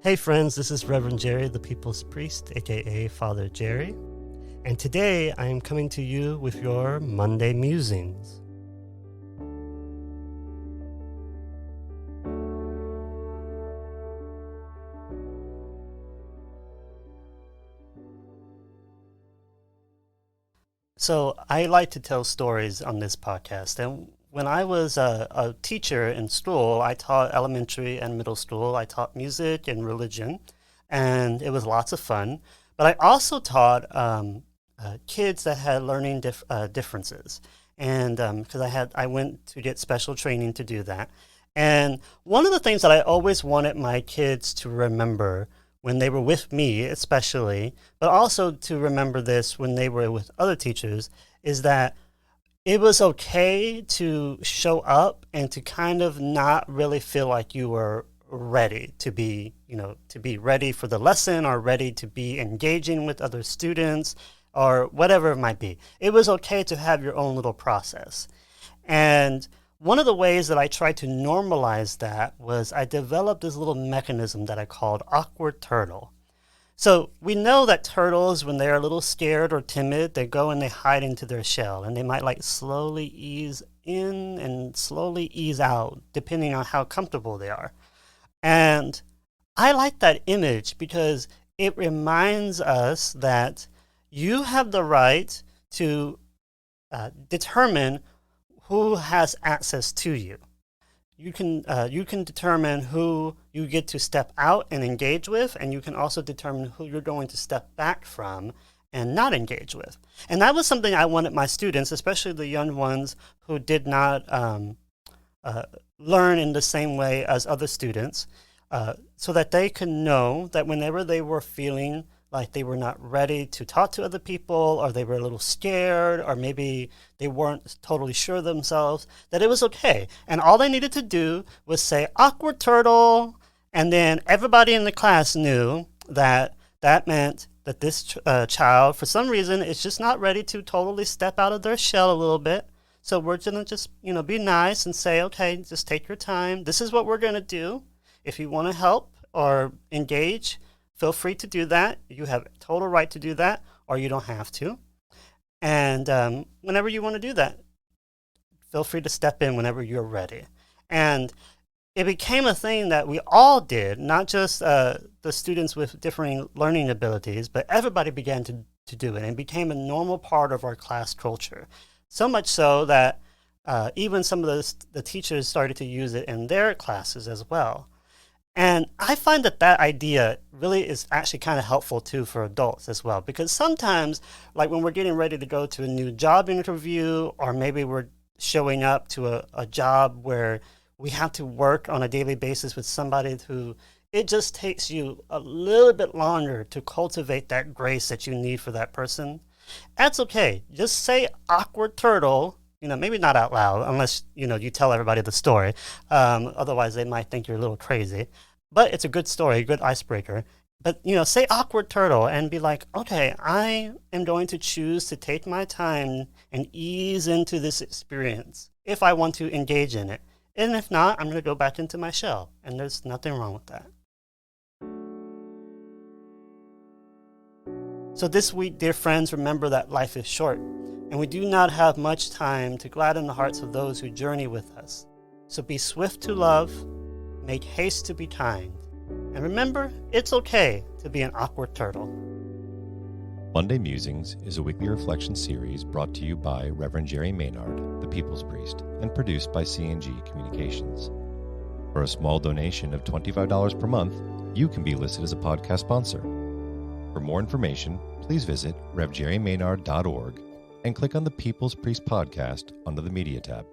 Hey friends, this is Reverend Jerry, the People's Priest, aka Father Jerry, and today I am coming to you with your Monday Musings. So I like to tell stories on this podcast, and when I was a teacher in school, I taught elementary and middle school. I taught music and religion, and it was lots of fun. But I also taught kids that had learning differences, and because I went to get special training to do that. And one of the things that I always wanted my kids to remember when they were with me, especially, but also to remember this when they were with other teachers, is that it was okay to show up and to kind of not really feel like you were ready to be, to be ready for the lesson or ready to be engaging with other students or whatever it might be. It was okay to have your own little process. And one of the ways that I tried to normalize that was I developed this little mechanism that I called awkward turtle. So we know that turtles, when they're a little scared or timid, they go and they hide into their shell, and they might slowly ease in and slowly ease out, depending on how comfortable they are. And I like that image because it reminds us that you have the right to determine who has access to you. You can determine who you get to step out and engage with, and you can also determine who you're going to step back from and not engage with. And that was something I wanted my students, especially the young ones who did not learn in the same way as other students, so that they could know that whenever they were feeling like they were not ready to talk to other people, or they were a little scared, or maybe they weren't totally sure themselves, that it was okay. And all they needed to do was say, awkward turtle, and then everybody in the class knew that that meant that this child, for some reason, is just not ready to totally step out of their shell a little bit. So we're gonna just, be nice and say, okay, just take your time. This is what we're gonna do. If you wanna help or engage, feel free to do that. You have total right to do that, or you don't have to. And whenever you want to do that, feel free to step in whenever you're ready. And it became a thing that we all did, not just the students with differing learning abilities, but everybody began to do it, and it became a normal part of our class culture. So much so that even some of the teachers started to use it in their classes as well. And I find that idea really is actually kind of helpful too for adults as well, because sometimes, like when we're getting ready to go to a new job interview, or maybe we're showing up to a job where we have to work on a daily basis with somebody who it just takes you a little bit longer to cultivate that grace that you need for that person. That's okay. Just say awkward turtle. Maybe not out loud, unless, you tell everybody the story. Otherwise, they might think you're a little crazy. But it's a good story, a good icebreaker. But, say awkward turtle and be like, okay, I am going to choose to take my time and ease into this experience if I want to engage in it. And if not, I'm going to go back into my shell. And there's nothing wrong with that. So this week, dear friends, remember that life is short, and we do not have much time to gladden the hearts of those who journey with us. So be swift to love, make haste to be kind, and remember, it's okay to be an awkward turtle. Monday Musings is a weekly reflection series brought to you by Reverend Jerry Maynard, the People's Priest, and produced by C&G Communications. For a small donation of $25 per month, you can be listed as a podcast sponsor. For more information, please visit revjerrymaynard.org and click on the People's Priest podcast under the Media tab.